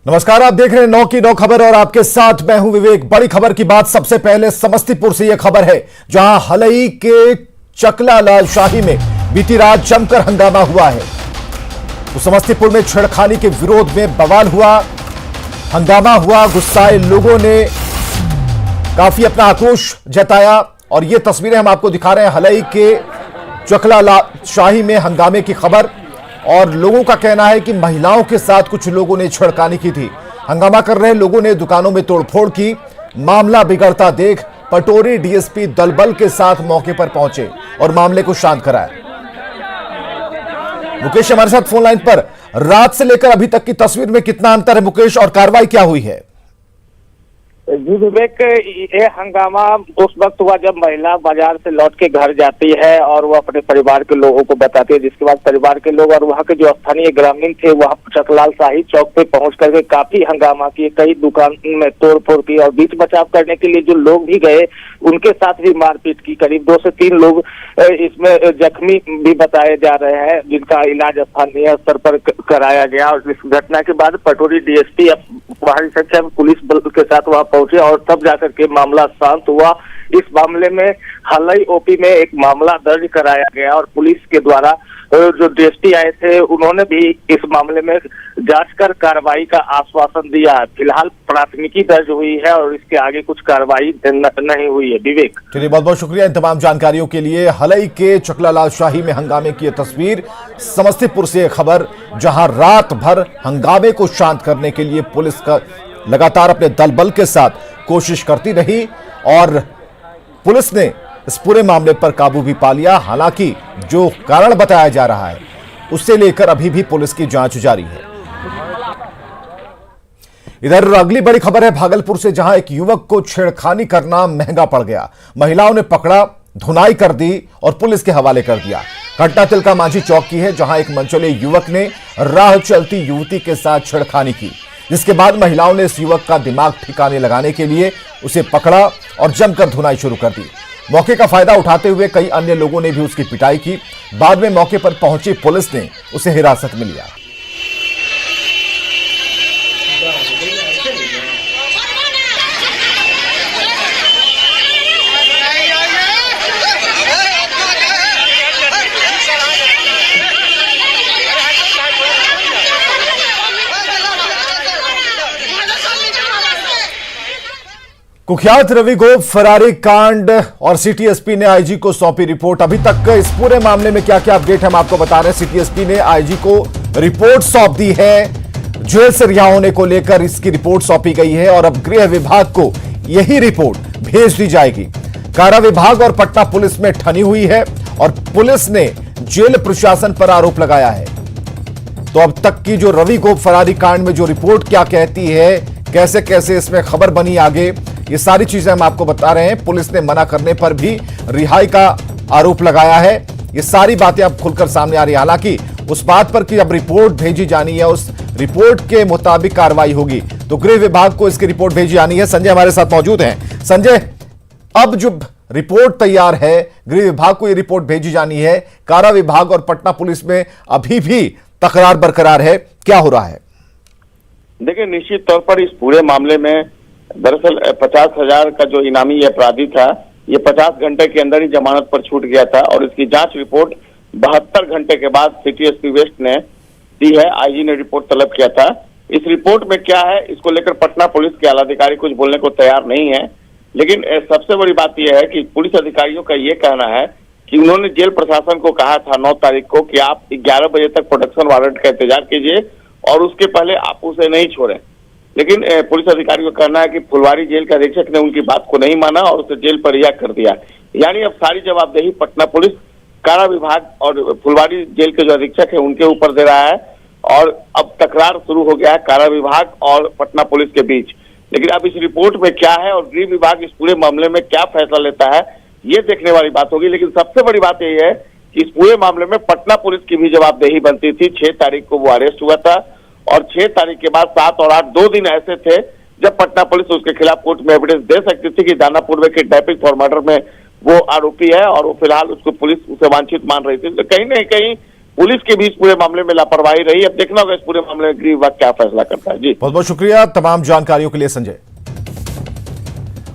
नमस्कार, आप देख रहे हैं 9 की 9 खबर और आपके साथ मैं हूं विवेक। बड़ी खबर की बात सबसे पहले समस्तीपुर से यह खबर है, जहां हलई के चकला लाल शाही में बीती रात जमकर हंगामा हुआ है। तो समस्तीपुर में छेड़खानी के विरोध में बवाल हुआ, हंगामा हुआ, गुस्साए लोगों ने काफी अपना आक्रोश जताया और ये तस्वीरें हम आपको दिखा रहे हैं हलई के चकला लाल शाही में हंगामे की खबर। और लोगों का कहना है कि महिलाओं के साथ कुछ लोगों ने छेड़खानी की थी। हंगामा कर रहे लोगों ने दुकानों में तोड़फोड़ की। मामला बिगड़ता देख पटोरी डीएसपी दलबल के साथ मौके पर पहुंचे और मामले को शांत कराया। मुकेश हमारे साथ फोन लाइन पर। रात से लेकर अभी तक की तस्वीर में कितना अंतर है मुकेश, और कार्रवाई क्या हुई है? जी विवेक, ये हंगामा उस वक्त हुआ जब महिला बाजार से लौट के घर जाती है और वो अपने परिवार के लोगों को बताती है, जिसके बाद परिवार के लोग और वहाँ के जो स्थानीय ग्रामीण थे वह चकलाल शाही चौक पे पहुंच करके काफी हंगामा किए, कई दुकान में तोड़फोड़ की और बीच बचाव करने के लिए जो लोग भी गए उनके साथ भी मारपीट की। करीब 2 से 3 लोग इसमें जख्मी भी बताए जा रहे हैं, जिनका इलाज स्थानीय स्तर पर कराया गया। और इस घटना के बाद पटोरी डीएसपी भारी संख्या में पुलिस बल के साथ वहां पहुंचे और तब जाकर के मामला शांत हुआ। इस मामले में हलई ओपी में एक मामला दर्ज कराया गया और पुलिस के द्वारा जो डीएसपी आए थे उन्होंने भी इस मामले में जांच कर कार्रवाई का आश्वासन दिया है। फिलहाल प्राथमिकी दर्ज हुई है और इसके आगे कुछ कार्रवाई नहीं हुई है। विवेक, चलिए, बहुत बहुत शुक्रिया इन तमाम जानकारियों के लिए। हलई के चकला लाल शाही में हंगामे की तस्वीर, समस्तीपुर से खबर, जहां रात भर हंगामे को शांत करने के लिए पुलिस का लगातार अपने दल बल के साथ कोशिश करती रही और पुलिस ने इस पूरे मामले पर काबू भी पा लिया। हालांकि जो कारण बताया जा रहा है उससे लेकर अभी भी पुलिस की जांच जारी है। इधर अगली बड़ी खबर है भागलपुर से, जहां एक युवक को छेड़खानी करना महंगा पड़ गया। महिलाओं ने पकड़ा, धुनाई कर दी और पुलिस के हवाले कर दिया। घटना तिलका मांझी चौक की है, जहां एक मनचले युवक ने राह चलती युवती के साथ छेड़खानी की, जिसके बाद महिलाओं ने इस युवक का दिमाग ठिकाने लगाने के लिए उसे पकड़ा और जमकर धुनाई शुरू कर दी। मौके का फायदा उठाते हुए कई अन्य लोगों ने भी उसकी पिटाई की। बाद में मौके पर पहुंची पुलिस ने उसे हिरासत में लिया। कुख्यात रवि गोप फरारी कांड और सिटी एसपी ने आईजी को सौंपी रिपोर्ट। अभी तक इस पूरे मामले में क्या क्या अपडेट हम आपको बता रहे हैं। सिटी एसपी ने आईजी को रिपोर्ट सौंप दी है। जेल से रिहा होने को लेकर इसकी रिपोर्ट सौंपी गई है और अब गृह विभाग को यही रिपोर्ट भेज दी जाएगी। कारा विभाग और पटना पुलिस में ठनी हुई है और पुलिस ने जेल प्रशासन पर आरोप लगाया है। तो अब तक की जो रवि गोप फरारी कांड में जो रिपोर्ट क्या कहती है, कैसे कैसे इसमें खबर बनी आगे, ये सारी चीजें हम आपको बता रहे हैं। पुलिस ने मना करने पर भी रिहाई का आरोप लगाया है। ये सारी बातें अब खुलकर सामने आ रही है। हालांकि उस बात पर कि अब रिपोर्ट भेजी जानी है, उस रिपोर्ट के मुताबिक कार्रवाई होगी, तो गृह विभाग को इसकी रिपोर्ट भेजी जानी है। संजय हमारे साथ मौजूद हैं। संजय, अब जो रिपोर्ट तैयार है, गृह विभाग को यह रिपोर्ट भेजी जानी है, कारा विभाग और पटना पुलिस में अभी भी तकरार बरकरार है, क्या हो रहा है? देखिए, निश्चित तौर पर इस पूरे मामले में दरअसल 50,000 का जो इनामी ये अपराधी था, ये 50 घंटे के अंदर ही जमानत पर छूट गया था और इसकी जांच रिपोर्ट 72 घंटे के बाद सिटी एसपी वेस्ट ने दी है। आईजी ने रिपोर्ट तलब किया था। इस रिपोर्ट में क्या है, इसको लेकर पटना पुलिस के आला अधिकारी कुछ बोलने को तैयार नहीं है। लेकिन सबसे बड़ी बात यह है कि पुलिस अधिकारियों का ये कहना है कि उन्होंने जेल प्रशासन को कहा था 9 तारीख को कि आप 11 बजे तक प्रोटेक्शन वारंट का इंतजार कीजिए और उसके पहले आप उसे नहीं छोड़ें। लेकिन पुलिस अधिकारियों का कहना है कि फुलवारी जेल के अधीक्षक ने उनकी बात को नहीं माना और उसे जेल पर रिहा कर दिया। यानी अब सारी जवाबदेही पटना पुलिस, कारा विभाग और फुलवारी जेल के जो अधीक्षक है उनके ऊपर दे रहा है और अब तकरार शुरू हो गया है कारा विभाग और पटना पुलिस के बीच। लेकिन अब इस रिपोर्ट में क्या है और गृह विभाग इस पूरे मामले में क्या फैसला लेता है, ये देखने वाली बात होगी। लेकिन सबसे बड़ी बात यही है कि इस पूरे मामले में पटना पुलिस की भी जवाबदेही बनती थी। 6 तारीख को वो अरेस्ट हुआ था और 6 तारीख के बाद 7 और 8 2 दिन ऐसे थे जब पटना पुलिस उसके खिलाफ कोर्ट में एविडेंस दे सकती थी कि दानापुर में किडनैपिंग फॉर मर्डर में वो आरोपी है और वो फिलहाल उसको पुलिस उसे वांछित मान रही थी। तो कहीं ना कहीं पुलिस की भी इस पूरे मामले में लापरवाही रही। अब देखना होगा इस पूरे मामले में गृह विभाग क्या फैसला करता है। जी बहुत बहुत शुक्रिया तमाम जानकारियों के लिए संजय।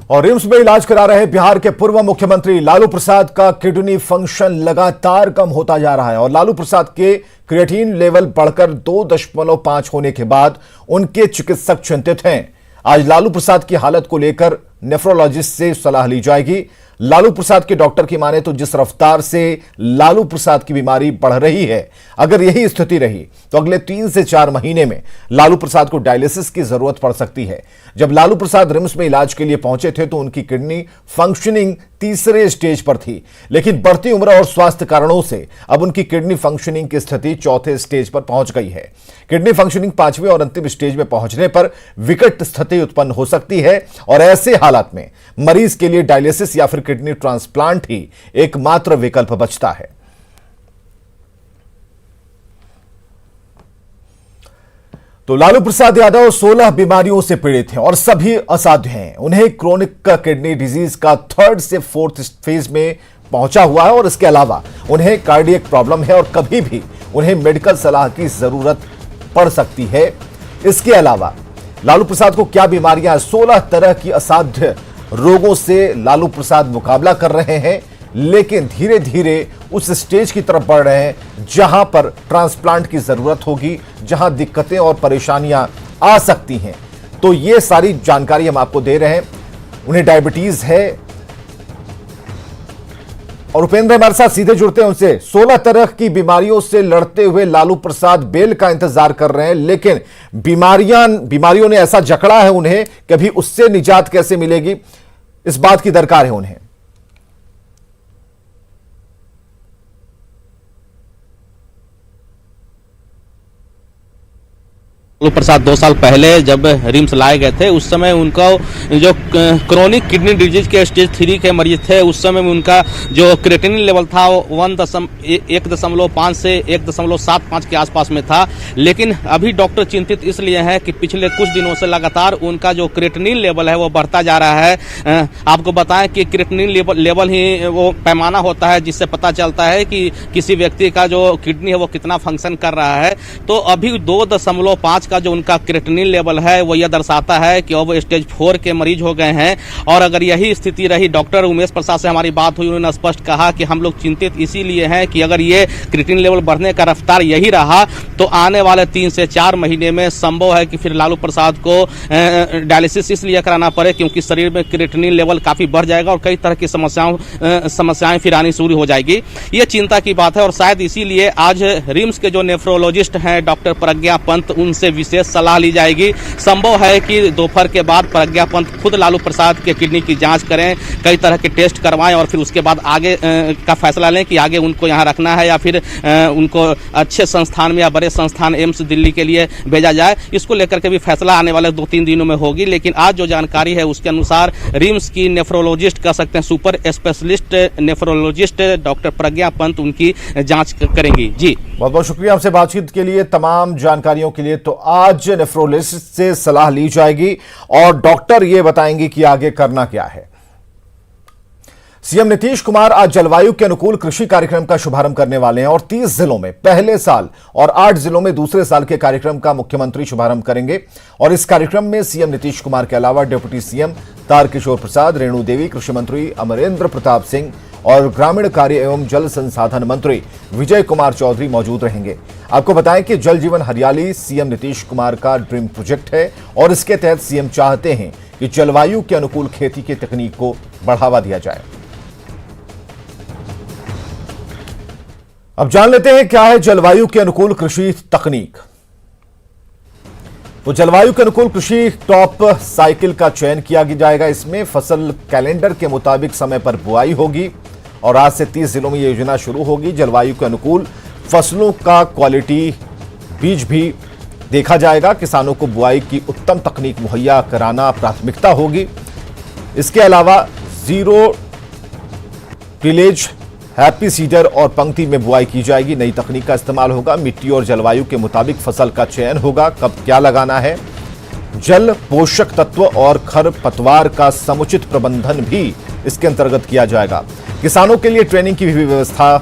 और रिम्स में इलाज करा रहे बिहार के पूर्व मुख्यमंत्री लालू प्रसाद का किडनी फंक्शन लगातार कम होता जा रहा है और लालू प्रसाद के क्रिएटिन लेवल बढ़कर 2.5 होने के बाद उनके चिकित्सक चिंतित हैं। आज लालू प्रसाद की हालत को लेकर नेफ्रोलॉजिस्ट से सलाह ली जाएगी। लालू प्रसाद के डॉक्टर की माने तो जिस रफ्तार से लालू प्रसाद की बीमारी बढ़ रही है, अगर यही स्थिति रही तो अगले 3 से 4 महीने में लालू प्रसाद को डायलिसिस की जरूरत पड़ सकती है। जब लालू प्रसाद रिम्स में इलाज के लिए पहुंचे थे तो उनकी किडनी फंक्शनिंग तीसरे स्टेज पर थी, लेकिन बढ़ती उम्र और स्वास्थ्य कारणों से अब उनकी किडनी फंक्शनिंग की स्थिति चौथे स्टेज पर पहुंच गई है। किडनी फंक्शनिंग 5वें और अंतिम स्टेज में पहुंचने पर विकट स्थिति उत्पन्न हो सकती है और ऐसे हालात में मरीज के लिए डायलिसिस या फिर किडनी ट्रांसप्लांट ही एकमात्र विकल्प बचता है। तो लालू प्रसाद यादव 16 बीमारियों से पीड़ित हैं और सभी असाध्य हैं। उन्हें क्रोनिक किडनी डिजीज का 3rd से 4th फेज में पहुंचा हुआ है और इसके अलावा उन्हें कार्डियक प्रॉब्लम है और कभी भी उन्हें मेडिकल सलाह की जरूरत पड़ सकती है। इसके अलावा लालू प्रसाद को क्या बीमारियां, 16 तरह की असाध्य रोगों से लालू प्रसाद मुकाबला कर रहे हैं, लेकिन धीरे धीरे उस स्टेज की तरफ बढ़ रहे हैं जहां पर ट्रांसप्लांट की जरूरत होगी, जहां दिक्कतें और परेशानियां आ सकती हैं। तो ये सारी जानकारी हम आपको दे रहे हैं। उन्हें डायबिटीज है और उपेंद्र हमारे साथ सीधे जुड़ते हैं उनसे। 16 तरह की बीमारियों से लड़ते हुए लालू प्रसाद बेल का इंतजार कर रहे हैं, लेकिन बीमारियों ने ऐसा जकड़ा है उन्हें, कभी उससे निजात कैसे मिलेगी, इस बात की दरकार है उन्हें। लालू प्रसाद 2 साल पहले जब रिम्स लाए गए थे उस समय उनका जो क्रोनिक किडनी डिजीज के स्टेज 3 के मरीज थे, उस समय में उनका जो क्रिएटिनिन लेवल था 1.5 से 1.75 के आसपास में था। लेकिन अभी डॉक्टर चिंतित इसलिए हैं कि पिछले कुछ दिनों से लगातार उनका जो क्रिएटिनिन लेवल है वो बढ़ता जा रहा है। आपको बताएं कि क्रिएटिनिन लेवल ही वो पैमाना होता है जिससे पता चलता है कि किसी व्यक्ति का जो किडनी है वो कितना फंक्शन कर रहा है। तो अभी 2.5 का जो उनका क्रिएटिनिन लेवल है वो यह दर्शाता है कि अब स्टेज 4 के मरीज हो गए हैं। और अगर यही स्थिति रही, डॉक्टर उमेश प्रसाद से हमारी बात हुई, उन्होंने स्पष्ट कहा कि हम लोग चिंतित इसीलिए हैं कि अगर ये क्रिएटिनिन लेवल बढ़ने का रफ्तार यही रहा तो आने वाले 3 से 4 महीने में संभव है कि फिर लालू प्रसाद को डायलिसिस इसलिए कराना पड़े क्योंकि शरीर में क्रिएटिनिन लेवल काफी बढ़ जाएगा और कई तरह की समस्याएं फिर आनी शुरू हो जाएगी। ये चिंता की बात है और शायद इसीलिए आज रिम्स के जो नेफ्रोलॉजिस्ट हैं डॉक्टर प्रज्ञा पंत, उनसे विशेष सलाह ली जाएगी। संभव है कि दोपहर के बाद प्रज्ञा पंत खुद लालू प्रसाद के किडनी की जांच करें, कई तरह के टेस्ट करवाएं और फिर उसके बाद आगे का फैसला लें कि आगे उनको यहां रखना है या फिर उनको अच्छे संस्थान में या बड़े संस्थान एम्स दिल्ली के लिए भेजा जाए। इसको लेकर के भी फैसला आने वाले 2-3 दिनों में होगी। लेकिन आज जो जानकारी है उसके अनुसार रिम्स की नेफ्रोलॉजिस्ट कह सकते हैं सुपर स्पेशलिस्ट नेफ्रोलॉजिस्ट डॉक्टर प्रज्ञा पंत उनकी जांच करेंगी। जी बहुत बहुत शुक्रिया हमसे बातचीत के लिए, तमाम जानकारियों के लिए। तो आज नेफ्रोलॉजिस्ट से सलाह ली जाएगी और डॉक्टर ये बताएंगे कि आगे करना क्या है। सीएम नीतीश कुमार आज जलवायु के अनुकूल कृषि कार्यक्रम का शुभारंभ करने वाले हैं और 30 जिलों में पहले साल और 8 जिलों में दूसरे साल के कार्यक्रम का मुख्यमंत्री शुभारंभ करेंगे। और इस कार्यक्रम में सीएम नीतीश कुमार के अलावा डिप्टी सीएम तारकिशोर प्रसाद, रेणु देवी, कृषि मंत्री अमरेंद्र प्रताप सिंह और ग्रामीण कार्य एवं जल संसाधन मंत्री विजय कुमार चौधरी मौजूद रहेंगे। आपको बताएं कि जल जीवन हरियाली सीएम नीतीश कुमार का ड्रीम प्रोजेक्ट है और इसके तहत सीएम चाहते हैं कि जलवायु के अनुकूल खेती की तकनीक को बढ़ावा दिया जाए। अब जान लेते हैं क्या है जलवायु के अनुकूल कृषि तकनीक। तो जलवायु के अनुकूल कृषि टॉप साइकिल का चयन किया जाएगा। इसमें फसल कैलेंडर के मुताबिक समय पर बुआई होगी और आज से 30 जिलों में यह योजना शुरू होगी। जलवायु के अनुकूल फसलों का क्वालिटी बीज भी देखा जाएगा। किसानों को बुआई की उत्तम तकनीक मुहैया कराना प्राथमिकता होगी। इसके अलावा जीरो टिलेज, हैप्पी सीडर और पंक्ति में बुआई की जाएगी। नई तकनीक का इस्तेमाल होगा। मिट्टी और जलवायु के मुताबिक फसल का चयन होगा, कब क्या लगाना है। जल, पोषक तत्व और खरपतवार का समुचित प्रबंधन भी इसके अंतर्गत किया जाएगा। किसानों के लिए ट्रेनिंग की भी व्यवस्था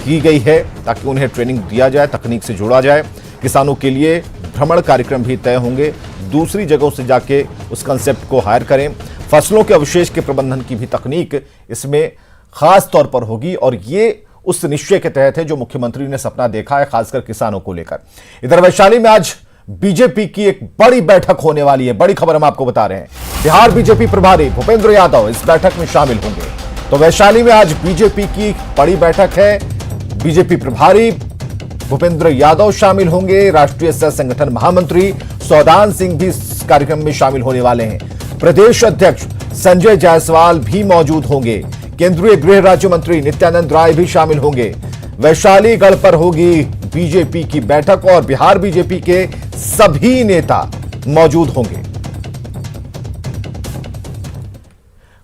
की गई है ताकि उन्हें ट्रेनिंग दिया जाए, तकनीक से जोड़ा जाए। किसानों के लिए भ्रमण कार्यक्रम भी तय होंगे, दूसरी जगहों से जाके उस कंसेप्ट को हायर करें। फसलों के अवशेष के प्रबंधन की भी तकनीक इसमें खास तौर पर होगी और ये उस निश्चय के तहत है जो मुख्यमंत्री ने सपना देखा है, खासकर किसानों को लेकर। इधर वैशाली में आज बीजेपी की एक बड़ी बैठक होने वाली है। बड़ी खबर हम आपको बता रहे हैं, बिहार बीजेपी प्रभारी भूपेंद्र यादव इस बैठक में शामिल होंगे। तो वैशाली में आज बीजेपी की बड़ी बैठक है, बीजेपी प्रभारी भूपेंद्र यादव शामिल होंगे। राष्ट्रीय सह संगठन महामंत्री सौदान सिंह भी इस कार्यक्रम में शामिल होने वाले हैं। प्रदेश अध्यक्ष संजय जायसवाल भी मौजूद होंगे। केंद्रीय गृह राज्य मंत्री नित्यानंद राय भी शामिल होंगे। वैशाली गढ़ पर होगी बीजेपी की बैठक और बिहार बीजेपी के सभी नेता मौजूद होंगे।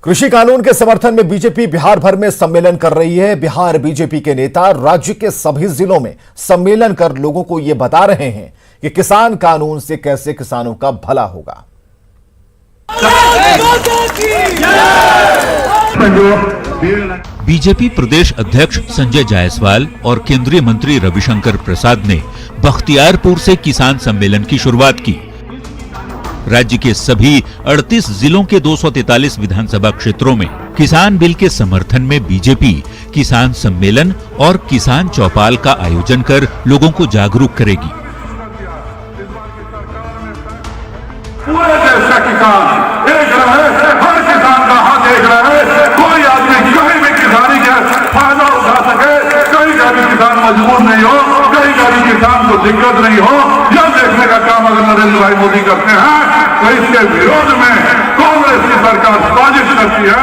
कृषि कानून के समर्थन में बीजेपी बिहार भर में सम्मेलन कर रही है। बिहार बीजेपी के नेता राज्य के सभी जिलों में सम्मेलन कर लोगों को यह बता रहे हैं कि किसान कानून से कैसे किसानों का भला होगा। बीजेपी प्रदेश अध्यक्ष संजय जायसवाल और केंद्रीय मंत्री रविशंकर प्रसाद ने बख्तियारपुर से किसान सम्मेलन की शुरुआत की। राज्य के सभी 38 जिलों के 243 विधानसभा क्षेत्रों में किसान बिल के समर्थन में बीजेपी किसान सम्मेलन और किसान चौपाल का आयोजन कर लोगों को जागरूक करेगी। पूरे देश का किसान एक रहे, हर किसान का हाथ एक रहे, कोई आदमी कहीं भी किसानी का फायदा उठा सके, कहीं का भी किसान मजबूर नहीं हो, कहीं का भी किसान को दिक्कत नहीं हो, यह देखने का काम अगर नरेंद्र भाई मोदी करते हैं तो इसके विरोध में कांग्रेस की सरकार साजिश करती है।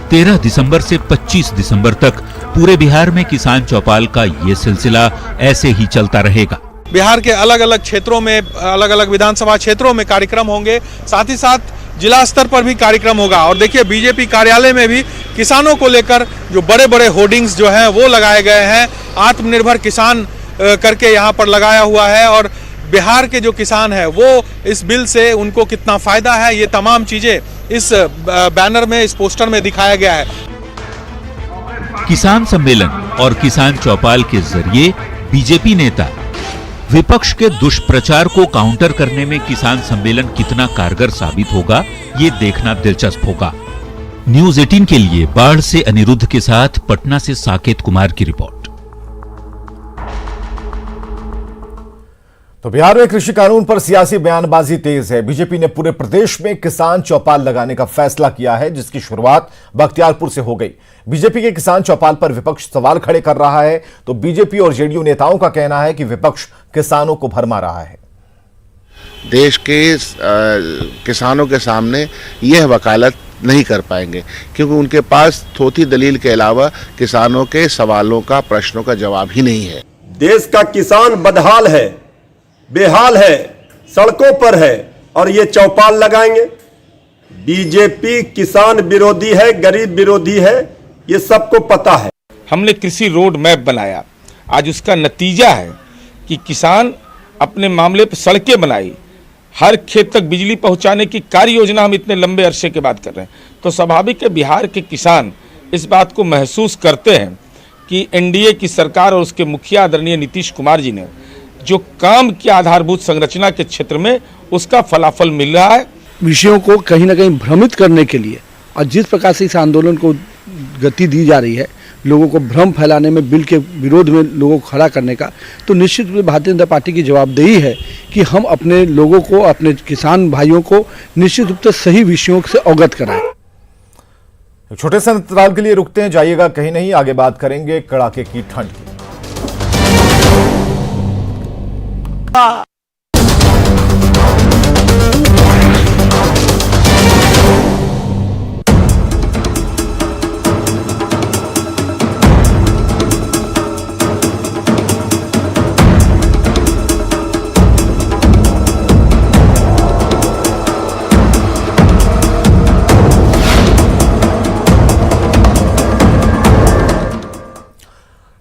13 दिसंबर से 25 दिसंबर तक पूरे बिहार में किसान चौपाल का ये सिलसिला ऐसे ही चलता रहेगा। बिहार के अलग अलग क्षेत्रों में, अलग अलग विधानसभा क्षेत्रों में कार्यक्रम होंगे, साथ ही साथ जिला स्तर पर भी कार्यक्रम होगा। और देखिए बीजेपी कार्यालय में भी किसानों को लेकर जो बड़े बड़े होर्डिंग्स जो हैं वो लगाए गए हैं। आत्मनिर्भर किसान करके यहाँ पर लगाया हुआ है और बिहार के जो किसान हैं वो इस बिल से उनको कितना फायदा है, ये तमाम चीजें इस बैनर में, इस पोस्टर में दिखाया गया है। किसान सम्मेलन और किसान चौपाल के जरिए बीजेपी नेता विपक्ष के दुष्प्रचार को काउंटर करने में किसान सम्मेलन कितना कारगर साबित होगा, ये देखना दिलचस्प होगा। न्यूज 18 के लिए बाढ़ से अनिरुद्ध के साथ पटना से साकेत कुमार की रिपोर्ट। तो बिहार में कृषि कानून पर सियासी बयानबाजी तेज है। बीजेपी ने पूरे प्रदेश में किसान चौपाल लगाने का फैसला किया है, जिसकी शुरुआत बख्तियारपुर से हो गई। बीजेपी के किसान चौपाल पर विपक्ष सवाल खड़े कर रहा है, तो बीजेपी और जेडीयू नेताओं का कहना है कि विपक्ष किसानों को भरमा रहा है। देश के किसानों के सामने यह वकालत नहीं कर पाएंगे क्योंकि उनके पास थोथी दलील के अलावा किसानों के सवालों का, प्रश्नों का जवाब ही नहीं है। देश का किसान बदहाल है, बेहाल है, सड़कों पर है और ये चौपाल लगाएंगे। बीजेपी किसान विरोधी है, गरीब विरोधी है, ये सबको पता है। हमने कृषि रोड मैप बनाया, आज उसका नतीजा है कि किसान अपने मामले पर सड़कें बनाई, हर खेत तक बिजली पहुंचाने की कार्य योजना हम इतने लंबे अरसे के बाद कर रहे हैं। तो स्वाभाविक है बिहार के किसान इस बात को महसूस करते हैं कि एनडीए की सरकार और उसके मुखिया आदरणीय नीतीश कुमार जी ने जो काम किया आधारभूत संरचना के क्षेत्र में, उसका फलाफल मिल रहा है। विषयों को कहीं ना कहीं भ्रमित करने के लिए और जिस प्रकार से इस आंदोलन को गति दी जा रही है, लोगों को भ्रम फैलाने में, बिल के विरोध में लोगों को खड़ा करने का, तो निश्चित रूप से भारतीय जनता पार्टी की जवाबदेही है कि हम अपने लोगों को, अपने किसान भाइयों को निश्चित रूप से सही विषयों से अवगत कराएं। छोटे से अंतराल के लिए रुकते हैं, जाइएगा कहीं नहीं, आगे बात करेंगे कड़ाके की ठंड की।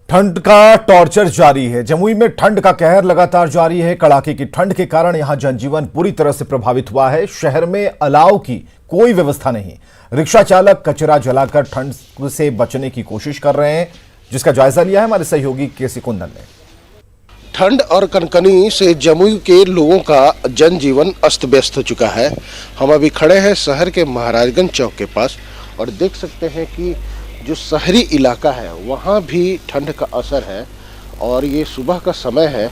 ठंड का टॉर्चर जारी है। जमुई में ठंड का कहर लगातार जारी है। कड़ाके की ठंड के कारण यहां जनजीवन पूरी तरह से प्रभावित हुआ है। शहर में अलाव की कोई व्यवस्था नहीं। रिक्शा चालक कचरा जलाकर ठंड से बचने की कोशिश कर रहे हैं। जिसका जायजा लिया है हमारे सहयोगी केसी कुंदन ने। ठंड और कनकनी से जमुई के लोगों का जनजीवन अस्त व्यस्त हो चुका है। हम अभी खड़े हैं शहर के महाराजगंज चौक के पास और देख सकते हैं कि जो शहरी इलाका है वहाँ भी ठंड का असर है और ये सुबह का समय है।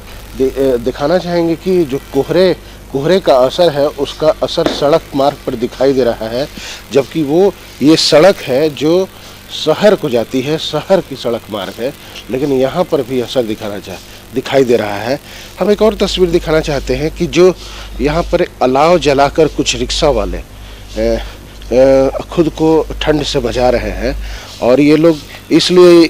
दिखाना चाहेंगे कि जो कोहरे का असर है उसका असर सड़क मार्ग पर दिखाई दे रहा है, जबकि वो ये सड़क है जो शहर को जाती है, शहर की सड़क मार्ग है, लेकिन यहाँ पर भी असर दिखाई दे रहा है। हम एक और तस्वीर दिखाना चाहते हैं कि जो यहाँ पर अलाव जलाकर कुछ रिक्शा वाले खुद को ठंड से बचा रहे हैं और ये लोग इसलिए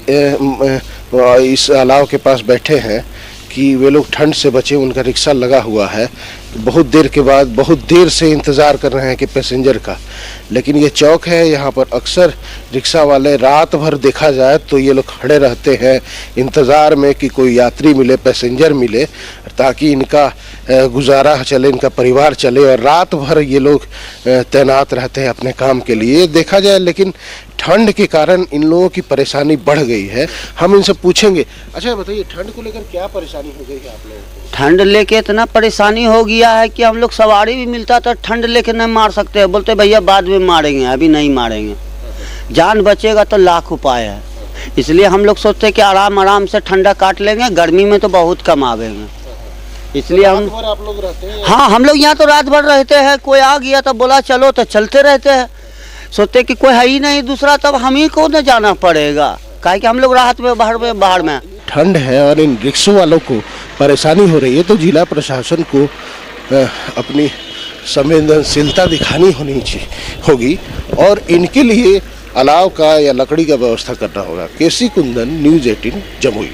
इस अलाव के पास बैठे हैं कि वे लोग ठंड से बचे। उनका रिक्शा लगा हुआ है, बहुत देर के बाद बहुत देर से इंतज़ार कर रहे हैं कि पैसेंजर का। लेकिन ये चौक है, यहाँ पर अक्सर रिक्शा वाले रात भर देखा जाए तो ये लोग खड़े रहते हैं इंतज़ार में कि कोई यात्री मिले, पैसेंजर मिले, ताकि इनका गुजारा चले, इनका परिवार चले, और रात भर ये लोग तैनात रहते हैं अपने काम के लिए देखा जाए। लेकिन ठंड के कारण इन लोगों की परेशानी बढ़ गई है। हम इनसे पूछेंगे। अच्छा बताइए, ठंड को लेकर क्या परेशानी हो गई है आप लोगों को? ठंड लेके इतना परेशानी हो गया है कि हम लोग सवारी भी मिलता तो ठंड लेके नहीं मार सकते हैं, बोलते भैया बाद में मारेंगे, अभी नहीं मारेंगे, जान बचेगा तो लाख उपाय है। इसलिए हम लोग सोचते हैं कि आराम से ठंडा काट लेंगे, गर्मी में तो बहुत कम आवेंगे, इसलिए हम आप लोग रहते हैं? हाँ, हम लोग यहाँ तो रात भर रहते हैं। कोई आ गया तो बोला चलो तो चलते रहते हैं। सोचते कि कोई है ही नहीं दूसरा, तब हम ही को न जाना पड़ेगा, काहे कि हम लोग रात में बाहर में ठंड है और इन रिक्शा वालों को परेशानी हो रही है, तो जिला प्रशासन को अपनी संवेदनशीलता दिखानी होगी और इनके लिए अलाव का या लकड़ी का व्यवस्था करना होगा। केसी कुंदन, न्यूज़ 18 जमुई।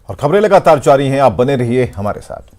और खबरें लगातार जारी हैं, आप बने रहिए हमारे साथ।